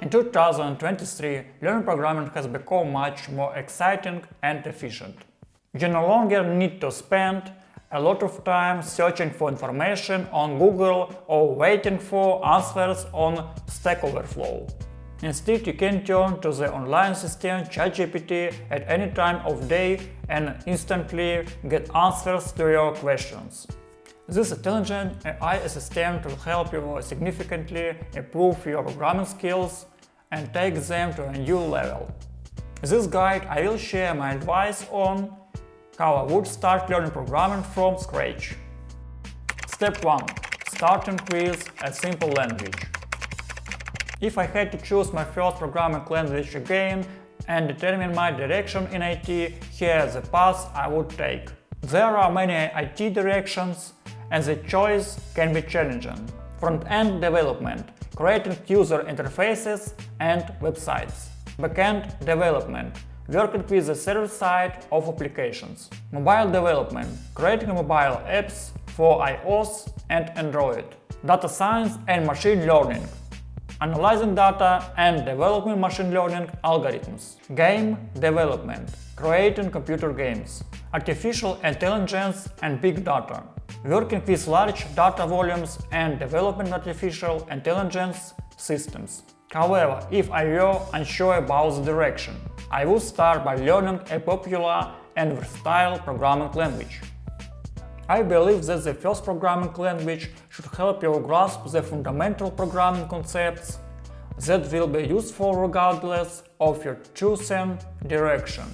In 2023, learning programming has become much more exciting and efficient. You no longer need to spend a lot of time searching for information on Google or waiting for answers on Stack Overflow. Instead, you can turn to the online system StrategyPT at any time of day and instantly get answers to your questions. This intelligent AI assistant will help you significantly improve your programming skills and take them to a new level. In this guide, I will share my advice on how I would start learning programming from scratch. Step 1. Starting with a simple language. If I had to choose my first programming language again and determine my direction in IT, here is the path I would take. There are many IT directions, and the choice can be challenging. Front-end development, creating user interfaces and websites. Back-end development, working with the server side of applications. Mobile development, creating mobile apps for iOS and Android. Data science and machine learning, analyzing data and developing machine learning algorithms. Game development, creating computer games. Artificial intelligence and big data, working with large data volumes and developing artificial intelligence systems. However, if I were unsure about the direction, I would start by learning a popular and versatile programming language. I believe that the first programming language should help you grasp the fundamental programming concepts that will be useful regardless of your chosen direction.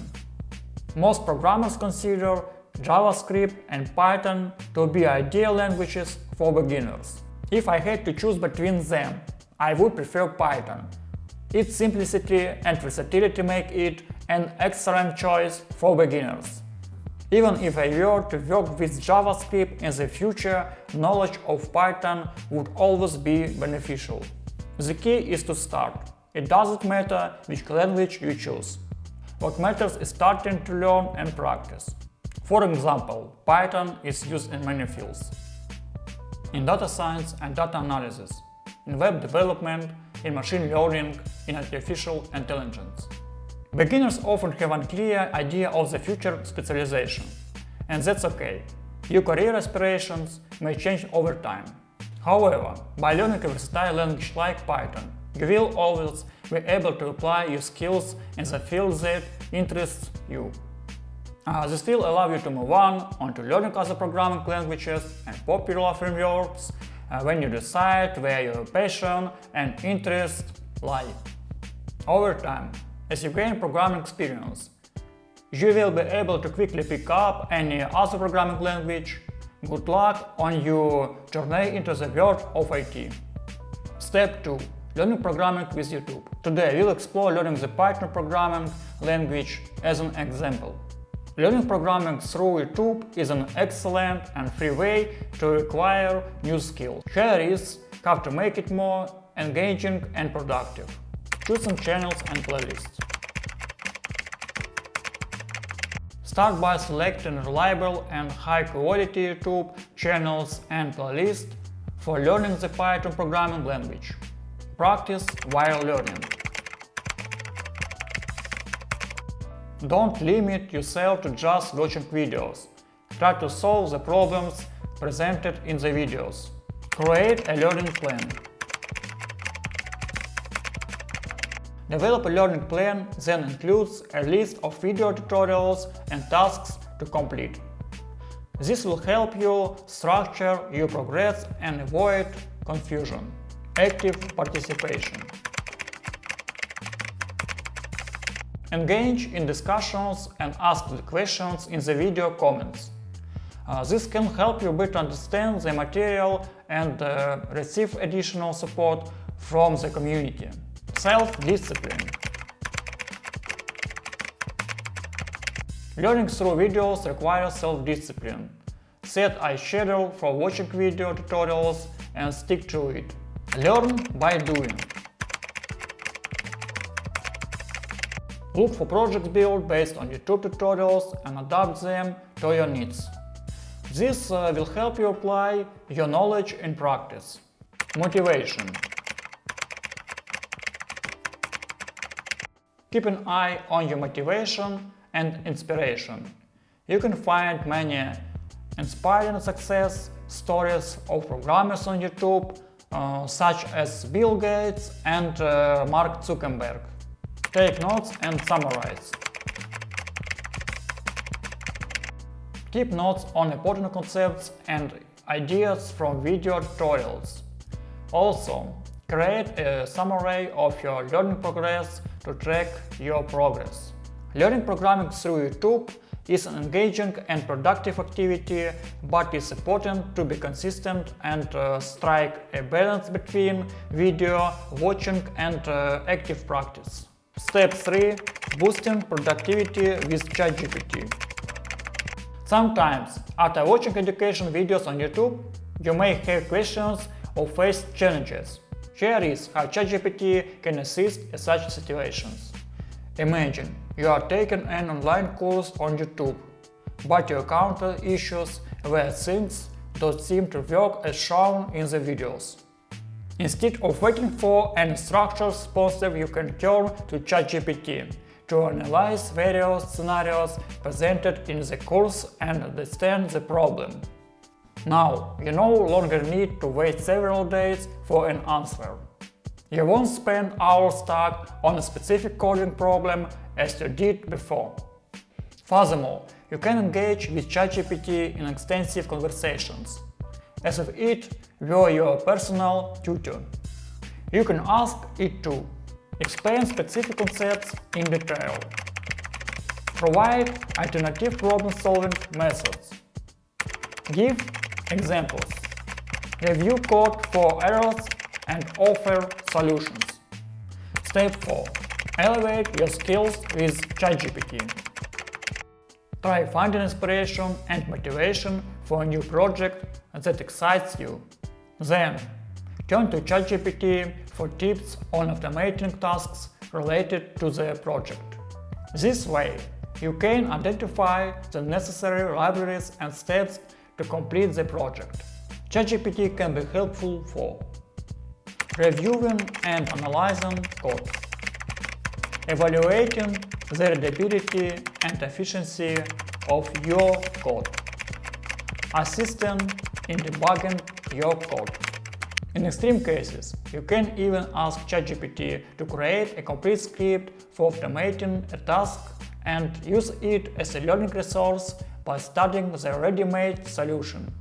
Most programmers consider JavaScript and Python to be ideal languages for beginners. If I had to choose between them, I would prefer Python. Its simplicity and versatility make it an excellent choice for beginners. Even if I were to work with JavaScript in the future, knowledge of Python would always be beneficial. The key is to start. It doesn't matter which language you choose. What matters is starting to learn and practice. For example, Python is used in many fields. In data science and data analysis, in web development, in machine learning, in artificial intelligence. Beginners often have an unclear idea of the future specialization, and that's okay. Your career aspirations may change over time. However, by learning a versatile language like Python, you will always be able to apply your skills in the field that interests you. This will allow you to move on to learning other programming languages and popular frameworks when you decide where your passion and interest lie. Over time, as you gain programming experience, you will be able to quickly pick up any other programming language. Good luck on your journey into the world of IT. Step 2. Learning programming with YouTube. Today we'll explore learning the Python programming language as an example. Learning programming through YouTube is an excellent and free way to acquire new skills. Here is how to make it more engaging and productive. Choose some channels and playlists. Start by selecting reliable and high-quality YouTube channels and playlists for learning the Python programming language. Practice while learning. Don't limit yourself to just watching videos. Try to solve the problems presented in the videos. Create a learning plan. Develop a learning plan that includes a list of video tutorials and tasks to complete. This will help you structure your progress and avoid confusion. Active participation. Engage in discussions and ask the questions in the video comments. This can help you better understand the material and receive additional support from the community. Self-discipline. Learning through videos requires self-discipline. Set a schedule for watching video tutorials and stick to it. Learn by doing. Look for projects built based on YouTube tutorials and adapt them to your needs. This will help you apply your knowledge in practice. Motivation. Keep an eye on your motivation and inspiration. You can find many inspiring success stories of programmers on YouTube, such as Bill Gates and Mark Zuckerberg. Take notes and summarize. Keep notes on important concepts and ideas from video tutorials. Also, create a summary of your learning progress to track your progress. Learning programming through YouTube is an engaging and productive activity, but it's important to be consistent and strike a balance between video watching and active practice. Step 3. Boosting productivity with ChatGPT. Sometimes, after watching education videos on YouTube, you may have questions or face challenges. Here is how ChatGPT can assist in such situations. Imagine you are taking an online course on YouTube, but you encounter issues where things don't seem to work as shown in the videos. Instead of waiting for an instructor sponsor, you can turn to ChatGPT to analyze various scenarios presented in the course and understand the problem. Now, you no longer need to wait several days for an answer. You won't spend hours stuck on a specific coding problem as you did before. Furthermore, you can engage with ChatGPT in extensive conversations, as if it were your personal tutor. You can ask it to explain specific concepts in detail, provide alternative problem-solving methods, give examples, review code for errors, and offer solutions. Step 4. Elevate your skills with ChatGPT. Try finding inspiration and motivation for a new project that excites you. Then, turn to ChatGPT for tips on automating tasks related to the project. This way, you can identify the necessary libraries and steps to complete the project. ChatGPT can be helpful for reviewing and analyzing code, evaluating the readability and efficiency of your code, assisting in debugging your code. In extreme cases, you can even ask ChatGPT to create a complete script for automating a task and use it as a learning resource by studying the ready-made solution.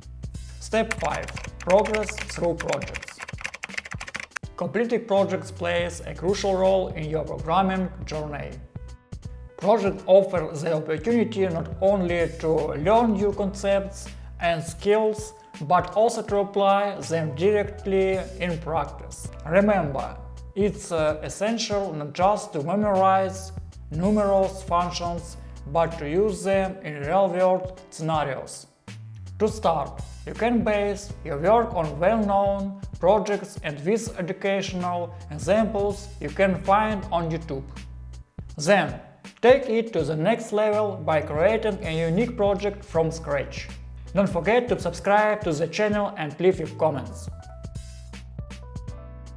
Step 5. Progress through projects. Completing projects plays a crucial role in your programming journey. Projects offer the opportunity not only to learn new concepts and skills, but also to apply them directly in practice. Remember, it's essential not just to memorize numerous functions, but to use them in real-world scenarios. To start, you can base your work on well-known projects and with educational examples you can find on YouTube. Then, take it to the next level by creating a unique project from scratch. Don't forget to subscribe to the channel and leave your comments.